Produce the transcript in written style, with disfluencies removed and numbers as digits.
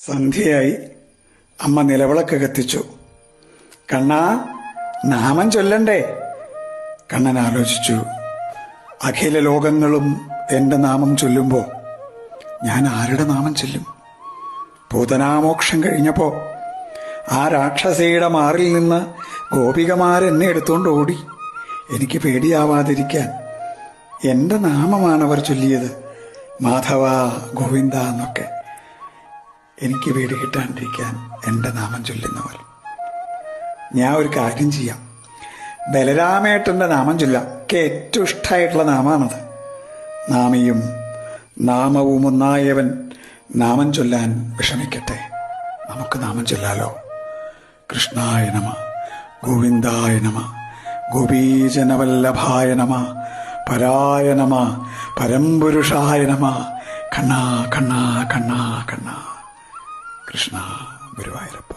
സന്ധ്യയായി. അമ്മ നിലവിളക്ക് കത്തിച്ചു. കണ്ണാ, നാമം ചൊല്ലണ്ടേ? കണ്ണൻ ആലോചിച്ചു. അഖില ലോകങ്ങളും എൻ്റെ നാമം ചൊല്ലുമ്പോൾ ഞാൻ ആരുടെ നാമം ചൊല്ലും? പൂതനാമോക്ഷം കഴിഞ്ഞപ്പോ ആ രാക്ഷസിയുടെ മാറിൽ നിന്ന് ഗോപികമാരെന്നെ എടുത്തുകൊണ്ട് ഓടി. എനിക്ക് പേടിയാവാതിരിക്കാൻ എൻ്റെ നാമമാണ് അവർ ചൊല്ലിയത്, മാധവ, ഗോവിന്ദ എന്നൊക്കെ. എനിക്ക് പേടി കിട്ടാണ്ടിരിക്കാൻ എൻ്റെ നാമം ചൊല്ലുന്നവർ. ഞാൻ ഒരു കാര്യം ചെയ്യാം, ബലരാമേട്ടൻ്റെ നാമം ചൊല്ലാം. എനിക്ക് ഏറ്റവും ഇഷ്ടമായിട്ടുള്ള നാമാണത്. നാമിയും നാമവും ഒന്നായവൻ നാമം ചൊല്ലാൻ വിഷമിക്കട്ടെ. നമുക്ക് നാമം ചൊല്ലാലോ. കൃഷ്ണായ നമ, ഗോവിന്ദായ നമ, ഗോപീജനവല്ലഭായ നമ, പരായ നമ, പരംപുരുഷായ നമ. കണ്ണാ കണ്ണാ കണ്ണാ കണ്ണാ. കൃഷ്ണ ഗുരുവായൂരപ്പ.